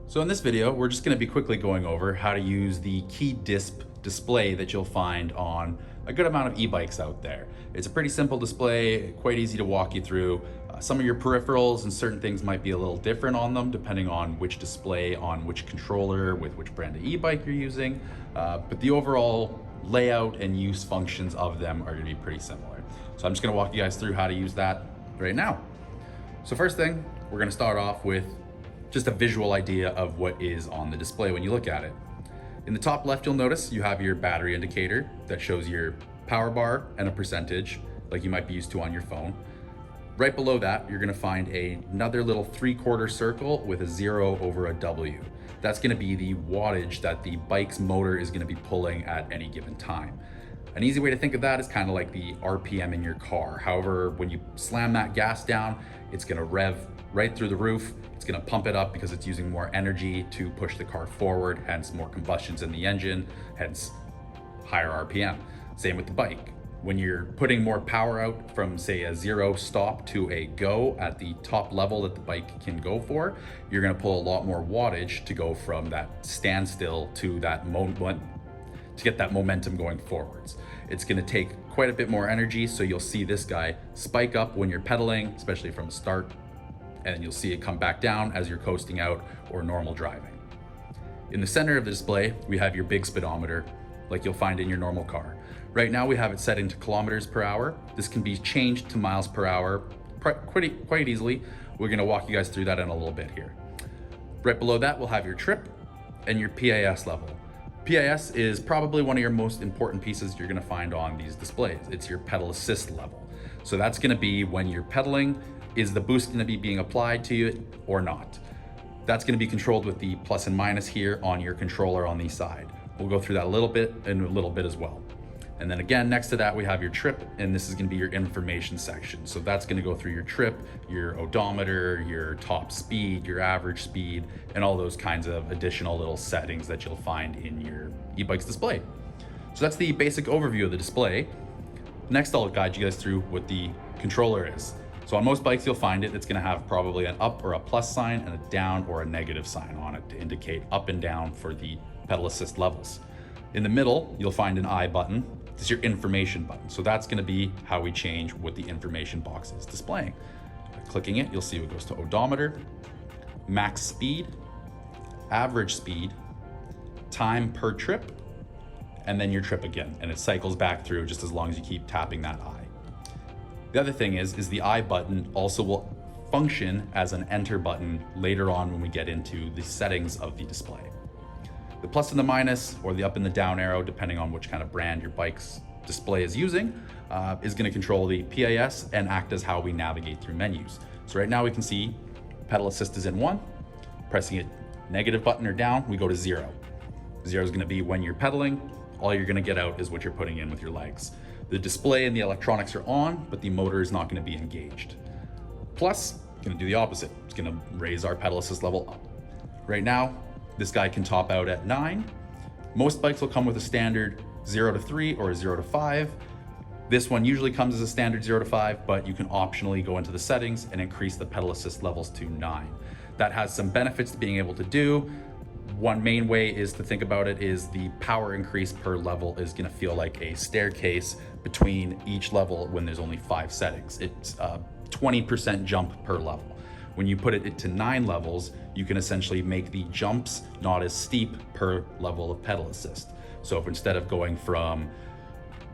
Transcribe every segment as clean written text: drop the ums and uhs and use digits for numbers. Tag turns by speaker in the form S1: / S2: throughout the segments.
S1: So in this video, we're just going to be quickly going over how to use the Key-Disp display that you'll find on a good amount of e-bikes out there. It's a pretty simple display, quite easy to walk you through. Some of your peripherals and certain things might be a little different on them depending on which display, on which controller, with which brand of e-bike you're using. But the overall layout and use functions of them are going to be pretty similar. So I'm just going to walk you guys through how to use that right now. So first thing, we're going to start off with just a visual idea of what is on the display when you look at it. In the top left, you'll notice you have your battery indicator that shows your power bar and a percentage like you might be used to on your phone. Right below that, you're gonna find another little 3/4 circle with a 0 over a W. That's gonna be the wattage that the bike's motor is gonna be pulling at any given time. An easy way to think of that is kind of like the RPM in your car. However, when you slam that gas down, it's gonna rev right through the roof. It's gonna pump it up because it's using more energy to push the car forward, hence more combustions in the engine, hence higher RPM. Same with the bike. When you're putting more power out from, say, a 0 stop to a go at the top level that the bike can go for, you're gonna pull a lot more wattage to go from that standstill to that moment, to get that momentum going forwards. It's gonna take quite a bit more energy, so you'll see this guy spike up when you're pedaling, especially from the start, and you'll see it come back down as you're coasting out or normal driving. In the center of the display, we have your big speedometer, like you'll find in your normal car. Right now we have it set into kilometers per hour. This can be changed to miles per hour quite easily. We're gonna walk you guys through that in a little bit here. Right below that, we'll have your trip and your PAS level. PAS is probably one of your most important pieces you're gonna find on these displays. It's your pedal assist level. So that's gonna be when you're pedaling, is the boost gonna be being applied to you or not? That's gonna be controlled with the plus and minus here on your controller on the side. We'll go through that a little bit as well. And then again, next to that, we have your trip, and this is gonna be your information section. So that's gonna go through your trip, your odometer, your top speed, your average speed, and all those kinds of additional little settings that you'll find in your e-bike's display. So that's the basic overview of the display. Next, I'll guide you guys through what the controller is. So on most bikes, you'll find it's gonna have probably an up or a plus sign and a down or a negative sign on it to indicate up and down for the pedal assist levels. In the middle, you'll find an I button. This is your information button. So that's gonna be how we change what the information box is displaying. By clicking it, you'll see what goes to odometer, max speed, average speed, time per trip, and then your trip again. And it cycles back through just as long as you keep tapping that I. The other thing is the I button also will function as an enter button later on when we get into the settings of the display. The plus and the minus, or the up and the down arrow, depending on which kind of brand your bike's display is using, is gonna control the PAS and act as how we navigate through menus. So right now we can see pedal assist is in 1, pressing it negative button or down, we go to 0. 0 is gonna be when you're pedaling, all you're gonna get out is what you're putting in with your legs. The display and the electronics are on, but the motor is not gonna be engaged. Plus, gonna do the opposite. It's gonna raise our pedal assist level up. Right now, this guy can top out at 9. Most bikes will come with a standard 0 to 3 or a 0 to 5. This one usually comes as a standard 0 to 5, but you can optionally go into the settings and increase the pedal assist levels to 9. That has some benefits to being able to do. One main way is to think about it is the power increase per level is gonna feel like a staircase between each level when there's only 5 settings. It's a 20% jump per level. When you put it to 9 levels, you can essentially make the jumps not as steep per level of pedal assist. So if instead of going from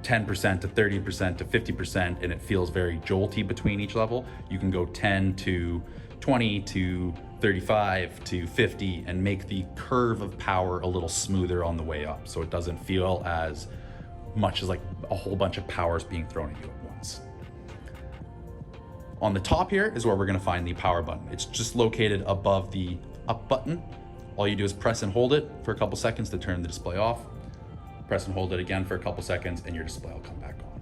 S1: 10% to 30% to 50% and it feels very jolty between each level, you can go 10 to 20 to 35 to 50 and make the curve of power a little smoother on the way up, so it doesn't feel as much as like a whole bunch of power is being thrown at you at once. On the top here is where we're gonna find the power button. It's just located above the up button. All you do is press and hold it for a couple seconds to turn the display off. Press and hold it again for a couple seconds and your display will come back on.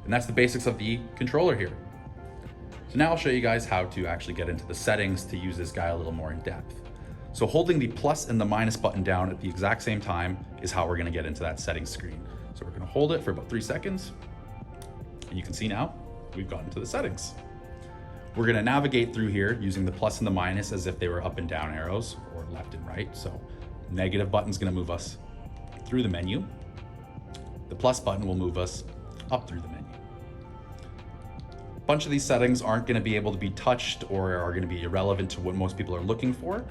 S1: And that's the basics of the controller here. So now I'll show you guys how to actually get into the settings to use this guy a little more in depth. So holding the plus and the minus button down at the exact same time is how we're gonna get into that settings screen. So we're gonna hold it for about 3 seconds. And you can see now we've gotten to the settings. We're gonna navigate through here using the plus and the minus as if they were up and down arrows, or left and right. So negative button's gonna move us through the menu. The plus button will move us up through the menu. A bunch of these settings aren't gonna be able to be touched or are gonna be irrelevant to what most people are looking for.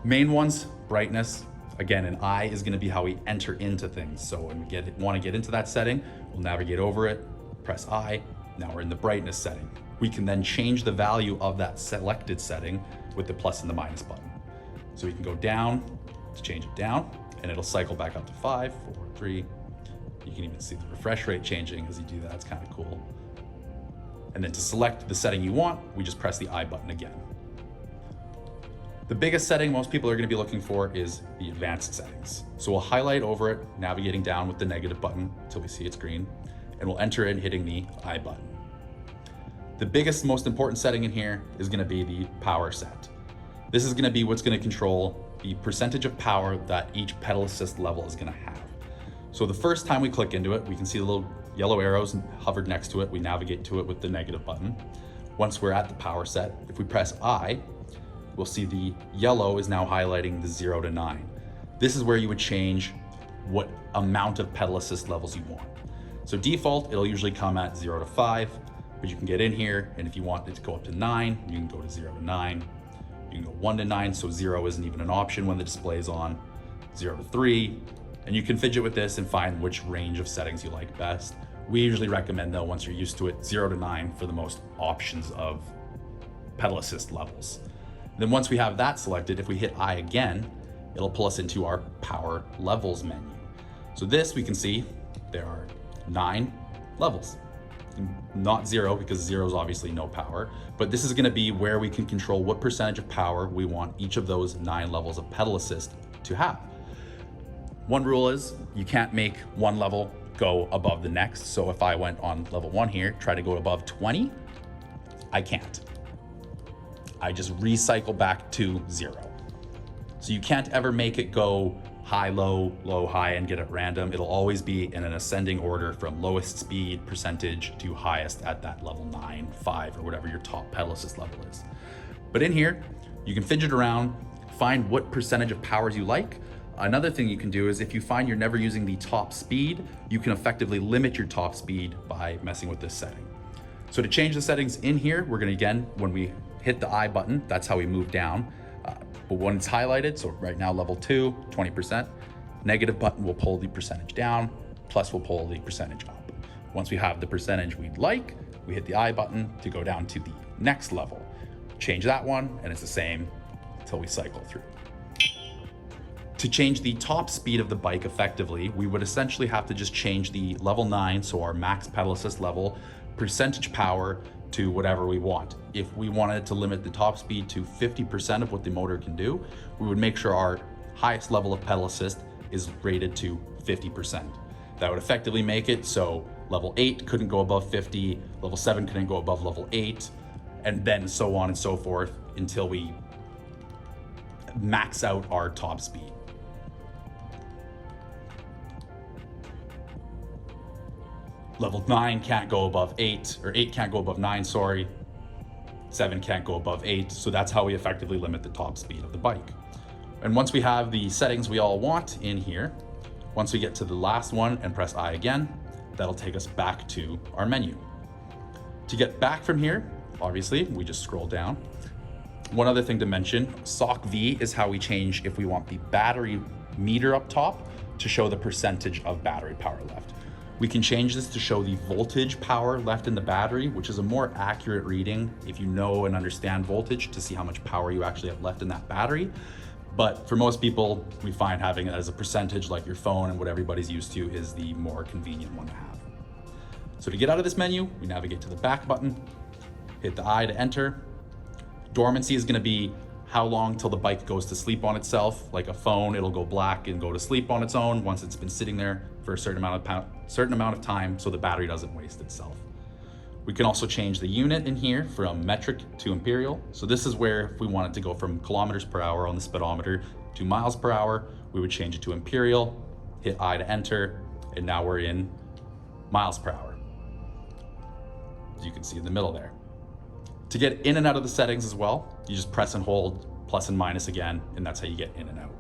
S1: Main ones, brightness. Again, an eye is gonna be how we enter into things. So when we wanna get into that setting, we'll navigate over it, press I. Now we're in the brightness setting. We can then change the value of that selected setting with the plus and the minus button. So we can go down to change it down, and it'll cycle back up to 5, 4, 3. You can even see the refresh rate changing as you do that. It's kind of cool. And then to select the setting you want, we just press the I button again. The biggest setting most people are going to be looking for is the advanced settings. So we'll highlight over it, navigating down with the negative button until we see it's green, and we'll enter in hitting the I button. The biggest, most important setting in here is going to be the power set. This is going to be what's going to control the percentage of power that each pedal assist level is going to have. So the first time we click into it, we can see the little yellow arrows hovered next to it. We navigate to it with the negative button. Once we're at the power set, if we press I, we'll see the yellow is now highlighting the 0 to 9. This is where you would change what amount of pedal assist levels you want. So default, it'll usually come at 0 to 5, but you can get in here, and if you want it to go up to 9, you can go to 0 to 9. You can go 1 to 9, so 0 isn't even an option when the display is on. 0 to 3, and you can fidget with this and find which range of settings you like best. We usually recommend, though, once you're used to it, 0 to 9 for the most options of pedal assist levels. Then once we have that selected, if we hit I again, it'll pull us into our power levels menu. So this, we can see there are 9 levels. Not 0, because 0 is obviously no power, but this is going to be where we can control what percentage of power we want each of those 9 levels of pedal assist to have. One rule is you can't make one level go above the next. So if I went on level 1 here, try to go above 20, I can't. I just recycle back to 0. So you can't ever make it go high, low, low, high, and get it random. It'll always be in an ascending order from lowest speed percentage to highest at that level 9, 5, or whatever your top pedal assist level is. But in here, you can fidget around, find what percentage of powers you like. Another thing you can do is if you find you're never using the top speed, you can effectively limit your top speed by messing with this setting. So to change the settings in here, we're gonna, again, when we hit the I button, that's how we move down. But when it's highlighted, so right now level 2, 20%, negative button will pull the percentage down, plus will pull the percentage up. Once we have the percentage we'd like, we hit the I button to go down to the next level. Change that one, and it's the same until we cycle through. To change the top speed of the bike effectively, we would essentially have to just change the level 9, so our max pedal assist level, percentage power, to whatever we want. If we wanted to limit the top speed to 50% of what the motor can do, we would make sure our highest level of pedal assist is rated to 50%. That would effectively make it so level 8 couldn't go above 50, level 7 couldn't go above level 8, and then so on and so forth until we max out our top speed. Level 9 can't go above 8, or 8 can't go above 9, sorry. 7 can't go above 8, so that's how we effectively limit the top speed of the bike. And once we have the settings we all want in here, once we get to the last one and press I again, that'll take us back to our menu. To get back from here, obviously, we just scroll down. One other thing to mention, SOC V is how we change if we want the battery meter up top to show the percentage of battery power left. We can change this to show the voltage power left in the battery, which is a more accurate reading if you know and understand voltage to see how much power you actually have left in that battery. But for most people, we find having it as a percentage like your phone and what everybody's used to is the more convenient one to have. So to get out of this menu, we navigate to the back button, hit the I to enter. Dormancy is gonna be how long till the bike goes to sleep on itself. Like a phone, it'll go black and go to sleep on its own once it's been sitting there for a certain amount of time so the battery doesn't waste itself. We can also change the unit in here from metric to imperial. So this is where if we wanted to go from kilometers per hour on the speedometer to miles per hour, we would change it to imperial, hit I to enter, and now we're in miles per hour, as you can see in the middle there. To get in and out of the settings as well, you just press and hold plus and minus again, and that's how you get in and out.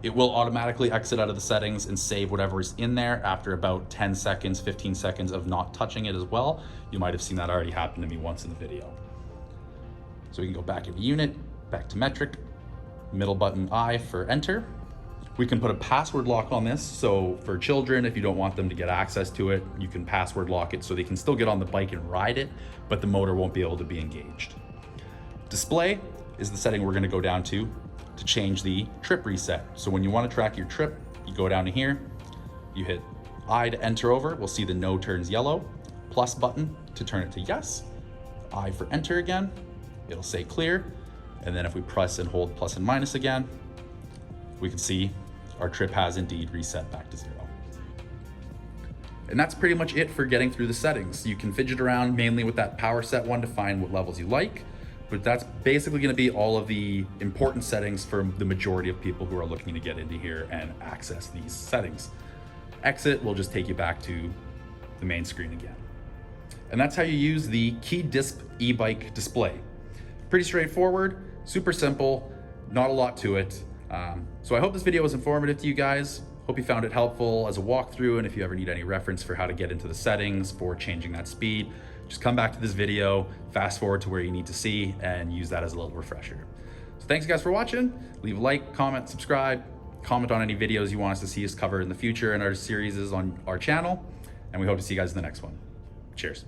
S1: It will automatically exit out of the settings and save whatever's in there after about 10 seconds, 15 seconds of not touching it as well. You might have seen that already happen to me once in the video. So we can go back into unit, back to metric, middle button I for enter. We can put a password lock on this. So for children, if you don't want them to get access to it, you can password lock it so they can still get on the bike and ride it, but the motor won't be able to be engaged. Display is the setting we're gonna go down to change the trip reset. So when you wanna track your trip, you go down to here, you hit I to enter over, we'll see the no turns yellow, plus button to turn it to yes, I for enter again, it'll say clear, and then if we press and hold plus and minus again, we can see our trip has indeed reset back to 0. And that's pretty much it for getting through the settings. You can fidget around mainly with that power set one to find what levels you like, but that's basically gonna be all of the important settings for the majority of people who are looking to get into here and access these settings. Exit will just take you back to the main screen again. And that's how you use the Key-Disp e-bike display. Pretty straightforward, super simple, not a lot to it. So I hope this video was informative to you guys. Hope you found it helpful as a walkthrough, and if you ever need any reference for how to get into the settings for changing that speed, just come back to this video, fast forward to where you need to see, and use that as a little refresher. So thanks guys for watching. Leave a like, comment, subscribe, comment on any videos you want us to see us cover in the future in our series on our channel, and we hope to see you guys in the next one. Cheers.